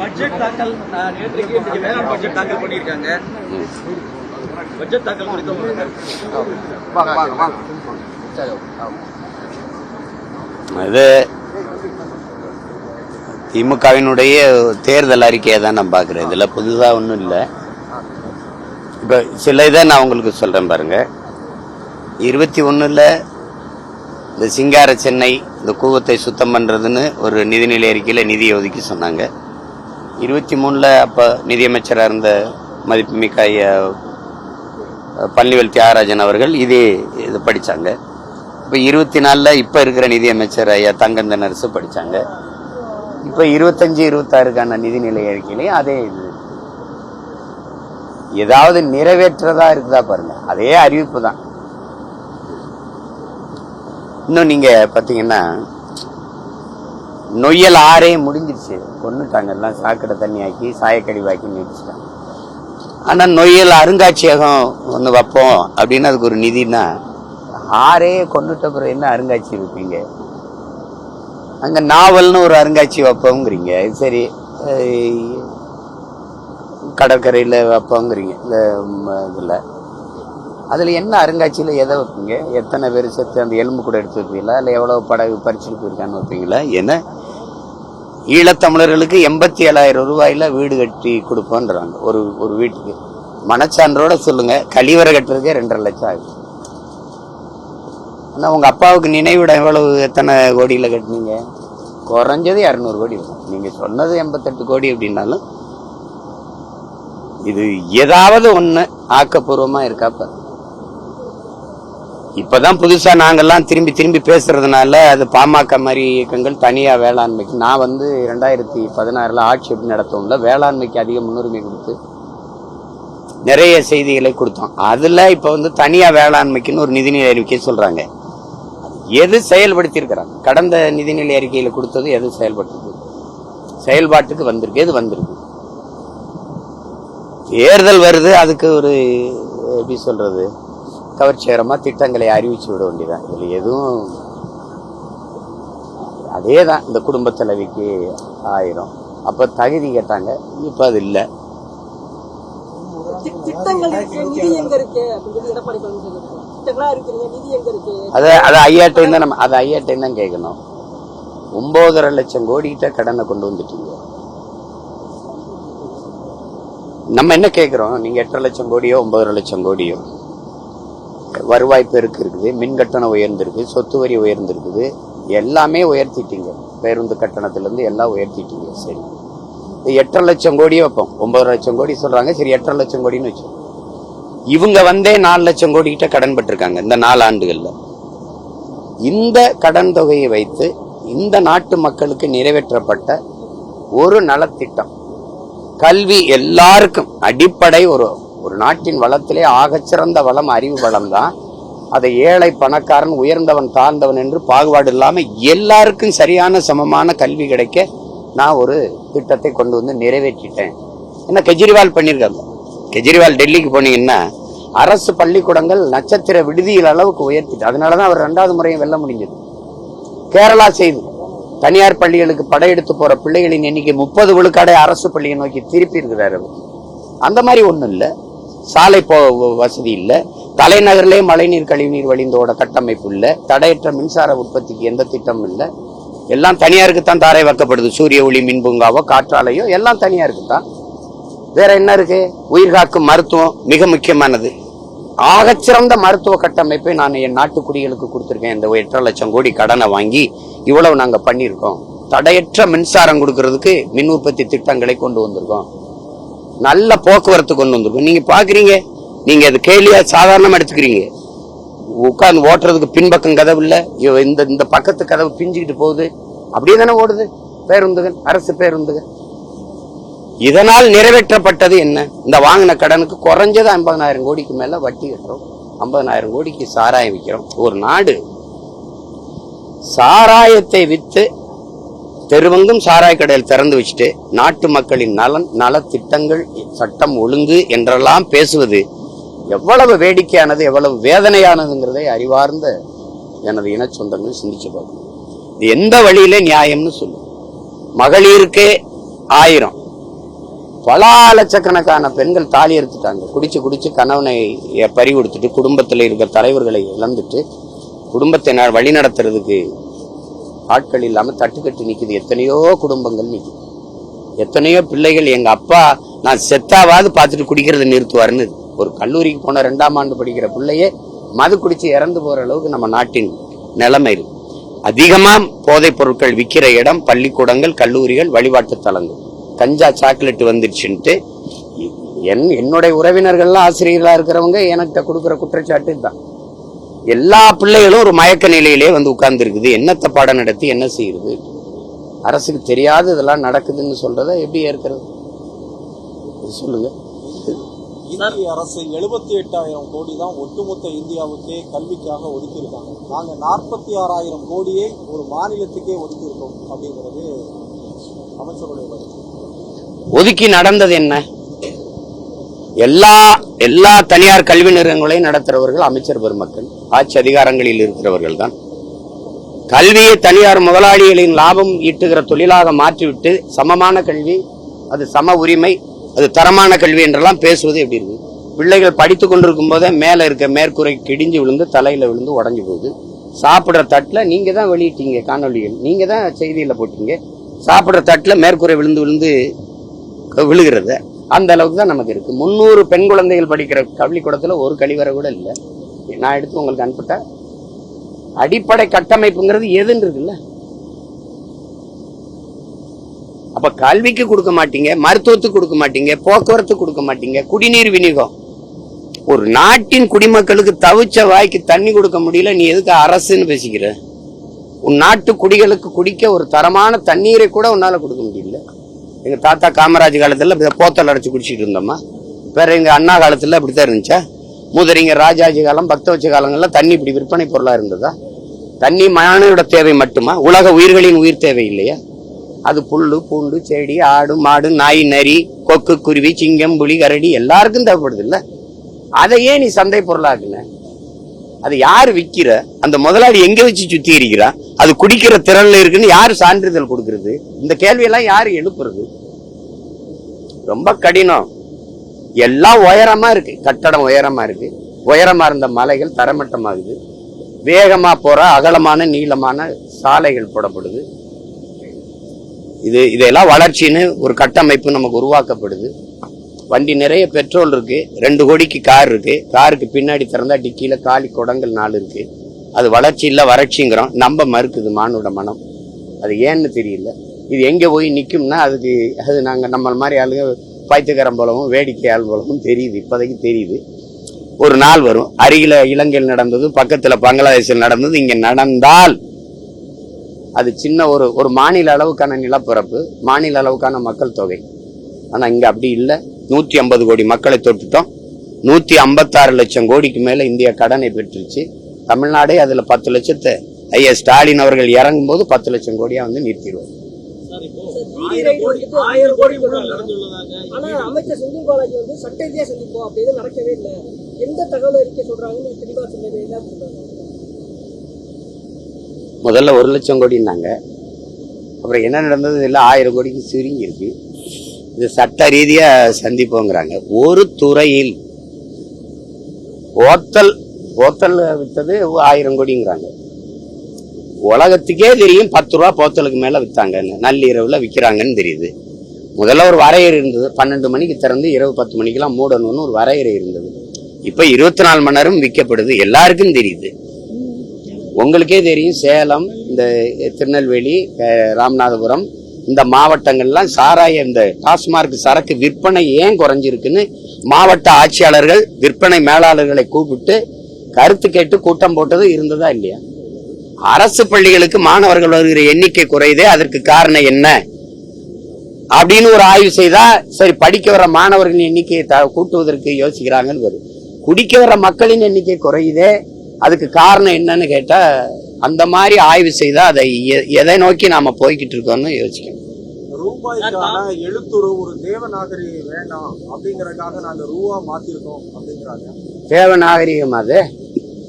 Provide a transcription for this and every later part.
Budget தாக்கல் நேற்றுக்கு இன்னைக்கு வேளாண் பட்ஜெட் தாக்கல் பண்ணியிருக்காங்க. பட்ஜெட் தாக்கல் குறித்து இது திமுகவினுடைய தேர்தல் அறிக்கையை தான் நான் பார்க்குறேன். இதில் புதுசாக ஒன்றும் இல்லை. இப்போ சில இதை நான் உங்களுக்கு சொல்கிறேன் பாருங்க. 21 இந்த சிங்கார சென்னை இந்த கூவத்தை சுத்தம் பண்ணுறதுன்னு ஒரு நிதிநிலை அறிக்கையில் நிதியை ஒதுக்கி சொன்னாங்க. 23 அப்போ நிதியமைச்சராக இருந்த மதிப்புமிக்க ஐயா பழனிவேல் தியாகராஜன் அவர்கள் இது படித்தாங்க. இப்போ 24 இப்போ இருக்கிற நிதியமைச்சர் ஐயா தங்கந்தனரசு படித்தாங்க. இப்போ 25-26க்கான நிதிநிலை அறிக்கையிலையும் அதே இது ஏதாவது நிறைவேற்றதா இருக்குதா பாருங்க. அதே அறிவிப்பு தான். இன்னும் நீங்க பாத்தீங்கன்னா நொய்யல் ஆறே முடிஞ்சிருச்சு, கொண்டுட்டாங்க எல்லாம். சாக்கடை தண்ணியாக்கி சாயக்கழிவாக்கி நிறுத்திட்டாங்க. ஆனா நொய்யல் அருங்காட்சியகம் ஒன்று வைப்போம் அப்படின்னு அதுக்கு ஒரு நிதினா, ஆறே கொண்டுட்ட பிறகு என்ன அருங்காட்சி வைப்பீங்க? அங்க நாவல்னு ஒரு அருங்காட்சி வைப்போங்கிறீங்க, சரி. கடற்கரையில் வைப்போங்கிறீங்க இந்த இதில். அதில் என்ன அருங்காட்சியில் எதை வைப்பீங்க? எத்தனை பேர் செத்து அந்த எலும்பு கூட எடுத்து வைப்பீங்களா? இல்லை எவ்வளோ படகு பறிச்சுட்டு போயிருக்கான்னு வைப்பீங்களா? ஏன்னா ஈழத்தமிழர்களுக்கு 87,000 ரூபாயில வீடு கட்டி கொடுப்போன்றாங்க ஒரு வீட்டுக்கு. மனச்சான்றோட சொல்லுங்க, கழிவறை கட்டுறதுக்கே 2.5 லட்சம் ஆகுது. ஆனால் உங்கள் அப்பாவுக்கு நினைவிடம் எவ்வளவு எத்தனை கோடியில் கட்டினீங்க? குறைஞ்சது 200 கோடி இருக்கும். நீங்கள் சொன்னது 88 கோடி அப்படின்னாலும் இது ஏதாவது ஒன்று ஆக்கப்பூர்வமாக இருக்காப்ப. இப்பதான் புதுசா நாங்கெல்லாம் திரும்பி பேசுறதுனால அது பாமக மாதிரி இயக்கங்கள் தனியா வேளாண்மைக்கு, நான் 2016 ஆட்சி எப்படி நடத்தோம்ல, வேளாண்மைக்கு அதிக முன்னுரிமை கொடுத்து நிறைய செய்திகளை கொடுத்தோம். அதுல இப்ப தனியா வேளாண்மைக்குன்னு ஒரு நிதிநிலை அறிக்கை சொல்றாங்க. எது செயல்படுத்தி இருக்கிறாங்க? கடந்த நிதிநிலை அறிக்கையில கொடுத்தது எது செயல்பட்டு செயல்பாட்டுக்கு வந்திருக்கு? எது வந்திருக்கு? தேர்தல் வருது, அதுக்கு ஒரு எப்படி சொல்றது, கவர்ச்சிகரமா திட்டங்களை அறிவிச்சு விட வேண்டியதான். இதுல எதுவும் அதேதான். இந்த குடும்ப தலைவிக்கு 1000 அப்ப தகுதி கேட்டாங்க, இப்ப அது இல்ல. அது ஐயாட்டையும் தான், நம்ம அது ஐயாட்டையும் தான் கேட்கணும். 9.5 லட்சம் கோடிக்கிட்ட கடனை கொண்டு வந்துட்டீங்க. நம்ம என்ன கேட்கிறோம்? நீங்க 8.5 லட்சம் கோடியோ 9.5 லட்சம் கோடியோ வருவாய் பெருக்கு இருக்குது, மின் கட்டணம் உயர்ந்திருக்கு, சொத்து வரி உயர்ந்திருக்குது, எல்லாமே உயர்த்திட்டீங்க. பேருந்து கட்டணத்திலிருந்து எல்லாம் உயர்த்திட்டீங்க. சரி, 8.5 லட்சம் கோடியே வைப்போம். 9.5 லட்சம் கோடி சொல்றாங்க, சரி 8.5 லட்சம் கோடின்னு வச்சு. இவங்க 4 லட்சம் கோடி கிட்ட கடன் பட்டிருக்காங்க இந்த 4 ஆண்டுகள்ல. இந்த கடன் தொகையை வைத்து இந்த நாட்டு மக்களுக்கு நிறைவேற்றப்பட்ட ஒரு நலத்திட்டம், கல்வி எல்லாருக்கும் அடிப்படை. ஒரு நாட்டின் வளத்திலே ஆகச்சிறந்த வளம் அறிவு வளம் தான். அதை ஏழை பணக்காரன் உயர்ந்தவன் தாழ்ந்தவன் என்று பாகுபாடு இல்லாம எல்லாருக்கும் சரியான சமமான கல்வி கிடைக்க நான் ஒரு திட்டத்தை கொண்டு வந்து நிறைவேற்றிட்டேன். என்ன கெஜ்ரிவால் பண்ணியிருக்காங்க. கெஜ்ரிவால் டெல்லிக்கு போனீங்கன்னா அரசு பள்ளிக்கூடங்கள் நட்சத்திர விடுதியில் அளவுக்கு உயர்த்திட்டு, அதனாலதான் அவர் 2வது முறையும் வெல்ல முடிஞ்சது. கேரளா செய்து தனியார் பள்ளிகளுக்கு படையெடுத்து போற பிள்ளைகளின் எண்ணிக்கை 30 விழுக்காடை அரசு பள்ளியை நோக்கி திருப்பி இருக்கிறாரு. அந்த மாதிரி ஒண்ணும் இல்ல. சாலை வசதி இல்ல, தலைநகர்லே மழைநீர் கழிவுநீர் வழிந்தோட கட்டமைப்பு இல்ல, தடையற்ற மின்சார உற்பத்திக்கு எந்த திட்டமும் இல்ல. எல்லாம் தனியாருக்கு தான் தாரை வைக்கப்படுது. சூரிய ஒளி மின் பூங்காவோ காற்றாலையோ எல்லாம் தனியாருக்கு தான். வேற என்ன இருக்கு? உயிர்காக்கும் மருத்துவம் மிக முக்கியமானது. ஆகச்சிறந்த மருத்துவ கட்டமைப்பை நான் என் நாட்டு குடிகளுக்கு கொடுத்திருக்கேன். இந்த 8.5 லட்சம் கோடி கடனை வாங்கி இவ்வளவு நாங்க பண்ணியிருக்கோம். தடையற்ற மின்சாரம் கொடுக்கறதுக்கு மின் உற்பத்தி திட்டங்களை கொண்டு வந்திருக்கோம். நல்ல போக்குவரத்து கொண்டு வந்திருக்கோம். நீங்க பாக்குறீங்க, நீங்க அது கேலியா சாதாரணமா எடுத்துக்கிறீங்க. உட்கார்ந்து ஓட்டுறதுக்கு பின்பக்கம் கதவு இல்ல, இந்த பக்கத்து கதவு பிஞ்சுக்கிட்டு போகுது. அப்படியே தானே ஓடுது பேருந்துகள், அரசு பேருந்துகள். இதனால் நிறைவேற்றப்பட்டது என்ன? இந்த வாங்கின கடனுக்கு குறைஞ்சது 50,000 கோடிக்கு மேல வட்டி கட்டுறோம். 50,000 கோடிக்கு சாராயம் விற்கிறோம். ஒரு நாடு சாராயத்தை வித்து தெருவெங்கும் சாராய கடையில் திறந்து வச்சுட்டு நாட்டு மக்களின் நலத்திட்டங்கள், சட்டம் ஒழுங்கு என்றெல்லாம் பேசுவது எவ்வளவு வேடிக்கையானது, எவ்வளவு வேதனையானதுங்கிறதை அறிவார்ந்த எனது இன சொந்தங்கள் சிந்திச்சு பார்க்கணும். இது எந்த வழியிலே நியாயம்னு சொல்லு. மகளிருக்கு 1000 பல லட்சக்கணக்கான பெண்கள் தாலி எடுத்துட்டாங்க. குடிச்சு குடிச்சு கணவனை பறி கொடுத்துட்டு குடும்பத்தில் இருக்க தலைவர்களை இழந்துட்டு குடும்பத்தை வழி நடத்துறதுக்கு ஆட்கள் இல்லாம தட்டுக்கட்டு நிக்குது. எத்தனையோ குடும்பங்கள் நிக்குது. எத்தனையோ பிள்ளைகள் எங்க அப்பா நான் செத்தாவாது பார்த்துட்டு குடிக்கிறத நிறுத்துவாருன்னு ஒரு கல்லூரிக்கு போன 2ஆம் ஆண்டு படிக்கிற பிள்ளையே மது குடிச்சு இறந்து போற அளவுக்கு நம்ம நாட்டின் நிலைமை இருக்கு. அதிகமா போதைப் பொருட்கள் விற்கிற இடம் பள்ளிக்கூடங்கள், கல்லூரிகள், வழிபாட்டு தலங்கள். கஞ்சா சாக்லேட் வந்துருச்சுன்ட்டு என்னுடைய உறவினர்கள்லாம் ஆசிரியர்களா இருக்கிறவங்க எனக்கிட்ட கொடுக்குற குற்றச்சாட்டு தான். எல்லா பிள்ளைகளும் ஒரு மயக்க நிலையிலே வந்து உட்கார்ந்து இருக்குது. என்னத்த பாடம் நடத்தி என்ன செய்யுது? அரசுக்கு தெரியாது இதெல்லாம் நடக்குதுன்னு சொல்றத எப்படி ஏற்கிறது? சொல்லுங்க. இந்திய அரசு 78,000 கோடி தான் ஒட்டுமொத்த இந்தியாவுக்கே கல்விக்காக ஒதுக்கியிருக்காங்க. நாங்க 46,000 கோடியை ஒரு மாநிலத்துக்கே ஒதுக்கியிருக்கோம் அப்படிங்கிறது அமைச்சருடைய கருத்து. ஒதுக்கி நடந்தது என்ன? எல்லா தனியார் கல்வி நிறுவனங்களையும் நடத்துறவர்கள் அமைச்சர் பெருமக்கள், ஆட்சி அதிகாரங்களில் இருக்கிறவர்கள் தான். கல்வியை தனியார் முதலாளிகளின் லாபம் ஈட்டுகிற தொழிலாக மாற்றிவிட்டு சமமான கல்வி, அது சம உரிமை, அது தரமான கல்வி என்றெல்லாம் பேசுவது எப்படி இருக்கு? பிள்ளைகள் படித்து கொண்டிருக்கும் போதே மேல இருக்க மேற்கூரை கிடிஞ்சு விழுந்து தலையில விழுந்து உடஞ்சு போகுது. சாப்பிடுற தட்டுல நீங்க தான் வெளியிட்டீங்க, காணொலிகள் நீங்க தான் செய்தியில போட்டீங்க. சாப்பிடுற தட்டுல மேற்கூரை விழுந்து விழுந்து விழுகிறது. அந்த அளவுக்கு தான் நமக்கு இருக்கு. 300 பெண் குழந்தைகள் படிக்கிற பள்ளிக்கூடத்துல ஒரு கழிவறை கூட இல்லை. நான் எடுத்து உங்களுக்கு அனுப்பிட்டேன். அடிப்படை கட்டமைப்புங்கிறது எதுன்னு இருக்குல்ல. அப்ப கல்விக்கு கொடுக்க மாட்டீங்க, மருத்துவத்துக்கு கொடுக்க மாட்டீங்க, போக்குவரத்து கொடுக்க மாட்டீங்க, குடிநீர் விநியோகம். ஒரு நாட்டின் குடிமக்களுக்கு தவிச்ச வாய்க்கு தண்ணி கொடுக்க முடியல, நீ எதுக்கு அரசுன்னு பேசிக்கிற? உன் நாட்டு குடிகளுக்கு குடிக்க ஒரு தரமான தண்ணீரை கூட உன்னால கொடுக்க முடியல. எங்க தாத்தா காமராஜ் காலத்துல போத்தல் அடைச்சு குடிச்சிட்டு இருந்தோமா? வேற எங்க அண்ணா காலத்துல அப்படித்தான் இருந்துச்சா? மூதறிஞர் ராஜாஜி காலம், பக்தவச்ச காலங்கள்ல தண்ணி இப்படி விற்பனை பொருளா இருந்ததா? தண்ணி மானோட தேவை மட்டுமா? உலக உயிர்களின் உயிர் தேவை இல்லையா? அது புல்லு பூண்டு செடி ஆடு மாடு நாய் நரி கொக்கு குருவி சிங்கம் புலி கரடி எல்லாருக்கும் தேவைப்படுது இல்ல. அதையே நீ சந்தை பொருளாக்குன. அது யாரு விற்கிற? அந்த முதலாளி எங்க வச்சு சுத்தி இருக்கிறா? அது குடிக்கிற திறன்ல இருக்குன்னு யாரு சான்றிதழ் கொடுக்கறது? இந்த கேள்வியெல்லாம் யாரு எழுப்புறது? ரொம்ப கடினம். எல்லாம் உயரமா இருக்கு, கட்டடம் உயரமா இருக்கு. உயரமா இருந்த மலைகள் தரமட்டமாகுது. வேகமா போற அகலமான நீளமான சாலைகள் போடப்படுது. இதெல்லாம் வளர்ச்சின்னு ஒரு கட்டமைப்பு நமக்கு உருவாக்கப்படுது. வண்டி நிறைய பெட்ரோல் இருக்கு. 2 கோடிக்கு கார் இருக்கு. காருக்கு பின்னாடி திறந்தா டிக்கியில காலி குடங்கள் 4 இருக்கு. அது வளர்ச்சி இல்ல வறட்சிங்கிறோம். நம்ப மறுக்குது மானுட மனம். அது ஏன்னு தெரியல. இது எங்க போய் நிக்கும்னா அது நாங்க நம்ம மாதிரி ஆளுங்க பைத்தியக்காரன் போலவும் வேடிக்கையாள் போலவும் தெரியுது. இப்போதைக்கு தெரியுது. ஒரு நாள் வரும். அருகில இலங்கையில் நடந்தது, பக்கத்துல பங்களாதேஷில் நடந்தது, இங்க நடந்தால் அது சின்ன ஒரு மாநில அளவுக்கான நிலப்பரப்பு, மாநில அளவுக்கான மக்கள் தொகை. ஆனா இங்க அப்படி இல்லை. 150 கோடி மக்களை தொட்டுட்டோம். 156 லட்சம் கோடிக்கு மேல இந்தியா கடனை பெற்றுச்சு. தமிழ்நாடே அதுல 10 லட்சத்தை ஐயா ஸ்டாலின் அவர்கள் இறங்கும் போது 10 லட்சம் கோடியா வந்து நிறுத்திடுவார். அமைச்சர் செந்தில் பாலாஜி வந்து சட்ட ரீதியா சந்திப்போம் அப்படின்னு நடக்கவே இல்லை. எந்த தகவல் அறிக்கை சொல்றாங்கன்னு தெளிவா சொல்லவே இல்லை. முதல்ல 1 லட்சம் கோடினாங்க. அப்புறம் என்ன நடந்தது? இல்லை 1000 கோடிக்கு சுருங்கி இருக்கு. இது சட்ட ரீதியா சந்திப்போங்கிறாங்க. ஒரு துறையில் போத்தல் வித்தது 1000 கோடிங்கிறாங்க. உலகத்துக்கே தெரியும் 10 ரூபா போத்தலுக்கு மேல வித்தாங்கன்னு, நள்ளிரவுல விற்கிறாங்கன்னு தெரியுது. முதல்ல ஒரு வரையறை இருந்தது. 12 மணிக்கு திறந்து இரவு 10 மணிக்கெல்லாம் மூடணும்னு ஒரு வரையறை இருந்தது. இப்ப 24 மணி நேரம் விற்கப்படுது. எல்லாருக்கும் தெரியுது. உங்களுக்கே தெரியும். சேலம், இந்த திருநெல்வேலி, ராமநாதபுரம் இந்த மாவட்டங்கள்லாம் சாராய இந்த டாஸ்மார்க் சரக்கு விற்பனை ஏன் குறைஞ்சிருக்குன்னு மாவட்ட ஆட்சியாளர்கள் விற்பனை மேலாளர்களை கூப்பிட்டு கருத்து கேட்டு கூட்டம் போட்டது இருந்ததா இல்லையா? அரசு பள்ளிகளுக்கு மாணவர்கள் வருகிற எண்ணிக்கை குறையுதே, அதற்கு காரணம் என்ன அப்படின்னு ஒரு ஆய்வு செய்தா சரி, படிக்க வர மாணவர்களின் எண்ணிக்கையை கூட்டுவதற்கு யோசிக்கிறாங்கன்னு வரும். குடிக்க வர மக்களின் எண்ணிக்கை குறையுதே, அதுக்கு காரணம் என்னன்னு கேட்டா அந்த மாதிரி ஆய்வு செய்தா அதை எதை நோக்கி நாம போய்கிட்டு இருக்கோம்னு யோசிக்கணும். ரூபாய்க்கான எழுத்துரு ஒரு தேவநாகரி வேண்டாம் அப்படிங்கறதுக்காக நாங்க ரூபா மாத்திருக்கோம் அப்படிங்கிறாங்க. தேவநாகரிகம் அது.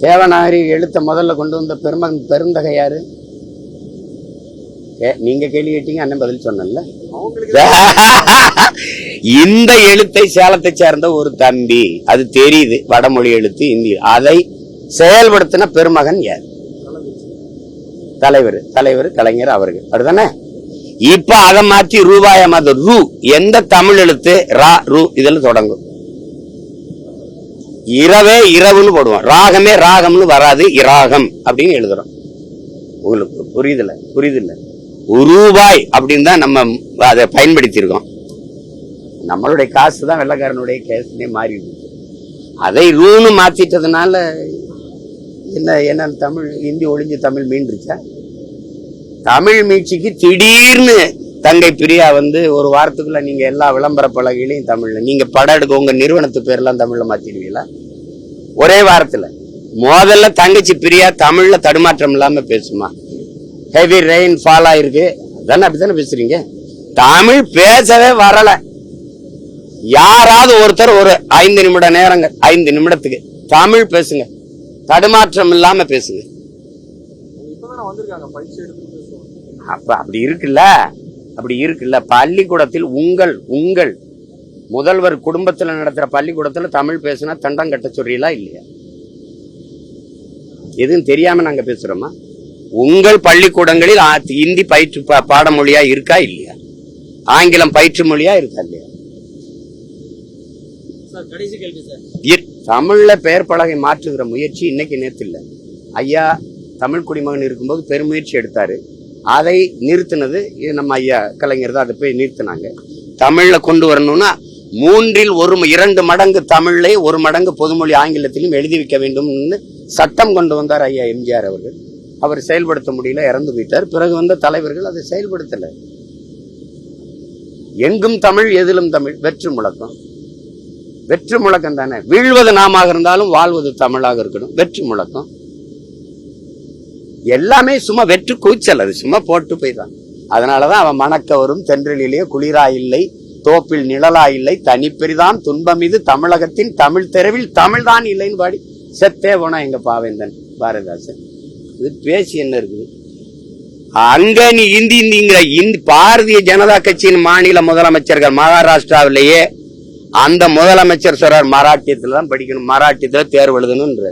தேவநாகரிக எழுத்த முதல்ல கொண்டு வந்த பெருந்தகை யாரு? நீங்க கேள்வி கேட்டீங்க, அண்ணன் பதில் சொன்னல. அவங்களுக்கு இந்த எழுத்தை சேலத்தை சேர்ந்த ஒரு தம்பி, அது தெரியுது, வடமொழி எழுத்து இந்தி, அதை செயல்படுத்தின பெருமகன் யார்? தலைவர் கலைஞர் அவர்கள், அப்படிதானே? இப்ப அதை மாற்றி ரூபாய மாத ரூ, எந்த தமிழ் எழுத்து ரா ரூ இதுல தொடங்கும்? இரவே இரவுன்னு போடுவோம், ராகமே ராகம்னு வராது, இராகம் அப்படின்னு எழுதுறோம். உங்களுக்கு புரியுதுல? ரூபாய் அப்படின்னு தான் நம்ம அதை பயன்படுத்தி இருக்கோம். நம்மளுடைய காசு தான் வெள்ளக்காரனுடைய கேஸ்னே மாறி இருக்கு. அதை ரூன்னு மாத்திட்டதுனால என்ன தமிழ் ஹிந்தி ஒளிஞ்சு தமிழ் மீண்டுருச்சா? தமிழ் மீட்சிக்கு திடீர்னு தங்கை பிரியா ஒரு வாரத்துக்குள்ள நீங்க எல்லா விளம்பர பலகையிலையும் தமிழ்ல, நீங்க படம் எடுக்க உங்க நிறுவனத்து பேர்லாம் தமிழ்ல மாத்திடுவீங்களா ஒரே வாரத்துல? முதல்ல தங்கச்சி பிரியா தமிழ்ல தடுமாற்றம் இல்லாம பேசுமா? ஹெவி ரெயின் ஃபால் ஆயிருக்கு, அதானே அப்படித்தானே பேசுறீங்க? தமிழ் பேசவே வரல. யாராவது ஒருத்தர் ஒரு 5 நிமிட நேரங்கள், 5 நிமிடத்துக்கு தமிழ் பேசுங்க, தடுமாற்றம் இல்லாம பேசுங்க. இப்பதானே வந்திருக்காங்க, பயிற்சி எடுத்து பேசுவாங்க. அப்ப அப்படி இருக்குல்ல பள்ளிக்கூடத்தில் உங்கள் முதல்வர் குடும்பத்துல நடத்துற பள்ளிக்கூடத்துல தமிழ் பேசுனா தண்டம் கட்ட சொல்றீங்களா இல்லையா? எதுவும் தெரியாம நாங்க பேசுறோமா? உங்கள் பள்ளிக்கூடங்களில் இந்தி பயிற்று பாடமொழியா இருக்கா இல்லையா? ஆங்கிலம் பயிற்று மொழியா இருக்கா இல்லையா? கடைசி கேள்வி சார். தமிழ்ல பெயர் பலகை மாற்றுகிற முயற்சி இன்னைக்கு நேத்து இல்ல. ஐயா தமிழ் குடிமகன் இருக்கும்போது பெருமுயற்சி எடுத்தாரு, அதை நிறுத்தினது நம்ம ஐயா கலைஞர் தான். அதை போய் நிறுத்தினாங்க. தமிழ்ல கொண்டு வரணும்னா 2 மடங்கு தமிழ்ல 1 மடங்கு பொதுமொழி ஆங்கிலத்திலும் எழுதி வைக்க வேண்டும்னு சட்டம் கொண்டு வந்தார் ஐயா எம்ஜிஆர் அவர்கள். அவர் செயல்படுத்த முடியல, இறந்து போயிட்டார். பிறகு வந்த தலைவர்கள் அதை செயல்படுத்தல. எங்கும் தமிழ் எதிலும் தமிழ், வெற்று முழக்கம் தானே. வீழ்வது நாமாக இருந்தாலும் வாழ்வது தமிழாக இருக்கணும், வெற்று முழக்கம். எல்லாமே சும்மா வெற்று கூச்சல், அது சும்மா போட்டு போய் தான். அதனாலதான் அவன் மணக்க வரும் தென்றலிலே குளிரா இல்லை, தோப்பில் நிழலா இல்லை, தனிப்பெரிதான் துன்பம் இது தமிழகத்தின் தமிழ் தெருவில் தமிழ் தான் இல்லைன்னு பாடி செத்தே போனா எங்க பாவேந்தன் பாரதிதாசன். இது பேசி என்ன இருக்குது அங்க? நீ இந்திங்கிற பாரதிய ஜனதா கட்சியின் மாநில முதலமைச்சர்கள் மகாராஷ்டிராவிலேயே அந்த முதலமைச்சர் சொல்றார் மராட்டியத்துலதான் படிக்கணும், மராட்டியத்துல தேர்வு எழுதணும்ன்ற.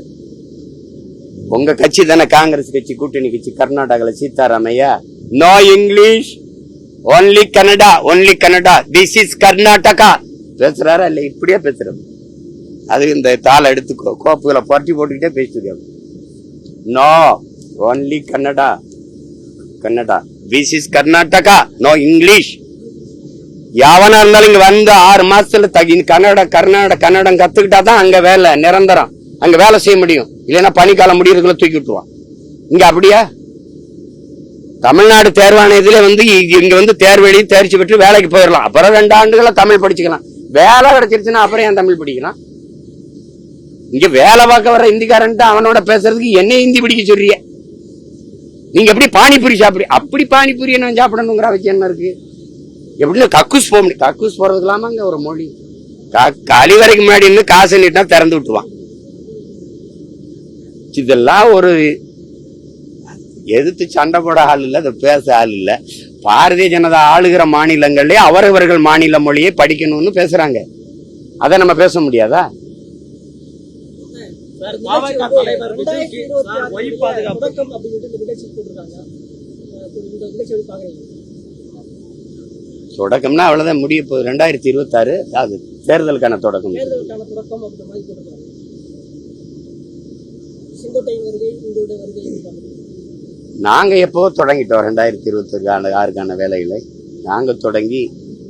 உங்க கட்சி தானே காங்கிரஸ் கட்சி, கூட்டணி கட்சி கர்நாடகால Siddaramaiah, no English only Kannada this is Karnataka பேசுறாரா இல்ல? இப்படியே பேசுறது. அது இந்த தாளை எடுத்து கோப்புகளை புரட்டி போட்டுக்கிட்டே பேசுது. No only Kannada this is Karnataka, no English. எவனா இருந்தாலும் இங்க 6 மாசத்துல கன்னடம் கத்துக்கிட்டாதான் அங்க வேலை நிரந்தரம், அங்க வேலை செய்ய முடியும். இல்லைன்னா பனிக்காலம் முடியறதுக்குள்ள தூக்கி விட்டுருவான். இங்க அப்படியா? தமிழ்நாடு தேர்வாணையத்துல இங்க தேர்வு எழுதி தேர்ச்சி பெற்று வேலைக்கு போயிடலாம். அப்புறம் 2 ஆண்டுகள தமிழ் படிச்சுக்கலாம். வேலை கிடைச்சிருச்சுன்னா அப்புறம் ஏன் தமிழ் படிக்கலாம்? இங்க வேலை பார்க்க வர இந்திக்காரன் அவனோட பேசுறதுக்கு என்ன ஹிந்தி பிடிக்க சொல்றிய? நீங்க எப்படி பானிபூரி அப்படி பானிபூரி என்ன சாப்பிடணுங்கிற அவசியம் என்ன இருக்கு? எப்படி கக்கூஸ் போக முடியும்? கக்கூஸ் போறதுக்கு இல்லாம அங்க ஒரு மொழி களி வரைக்கும் முன்னாடி காசு நீட்டா திறந்து விட்டுருவான். இதெல்லாம் ஒரு எதிர்த்து சண்டை போட ஆள் இல்ல, அதை பேச ஆள் இல்ல. பாரதிய ஜனதா ஆளுகிற மாநிலங்களே அவரவர்கள் மாநில மொழியை படிக்கணும்னு பேசுறாங்க. அதை நம்ம பேச முடியாதா? தொடக்கம்னா அவ்வளவுதான், முடிய போகுது. 2026 அது தேர்தலுக்கான தொடக்கம். நாங்க எப்போ தொடங்கிட்டோம் 2026 வேலைகளை நாங்க தொடங்கி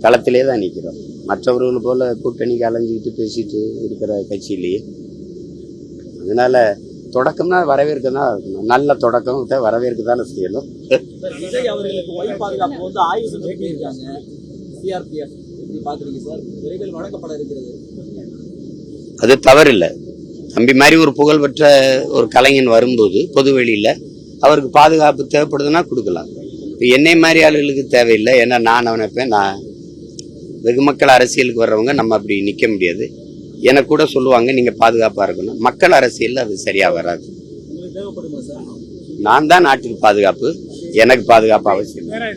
களத்திலே தான் நிக்கிறோம். மற்றவர்கள் போல கூட்டணிக்கு அலைஞ்சிக்கிட்டு பேசிட்டு இருக்கிற கட்சியிலேயே. அதனால தொடக்கம்னா வரவேற்க தான் இருக்கணும். நல்ல தொடக்கம் வரவேற்க தானே செய்யணும். விஜய் அவர்களுக்கு ஒய் பாதுகாப்பு ஆய்வு செஞ்சிருக்காங்க சிஆர்பிஎஃப். பாக்குறீங்க சார், விரைவில் வழங்கப்பட இருக்கிறது. அது தவறில்லை. தம்பி மாதிரி ஒரு புகழ்பெற்ற ஒரு கலைஞன் வரும்போது பொதுவெளியில அவருக்கு பாதுகாப்பு தேவைப்படுதுன்னா கொடுக்கலாம். இப்போ என்னை மாதிரி ஆளுகளுக்கு தேவையில்லை. ஏன்னா நான் நினைப்பேன், நான் வெகு மக்கள் அரசியலுக்கு வர்றவங்க நம்ம அப்படி நிற்க முடியாது. எனக்கு கூட சொல்லுவாங்க நீங்க பாதுகாப்பா இருக்கணும். மக்கள் அரசியல் அது சரியா வராது. நான் தான் நாட்டுக்கு பாதுகாப்பு. எனக்கு பாதுகாப்பு அவசியம் இல்லை.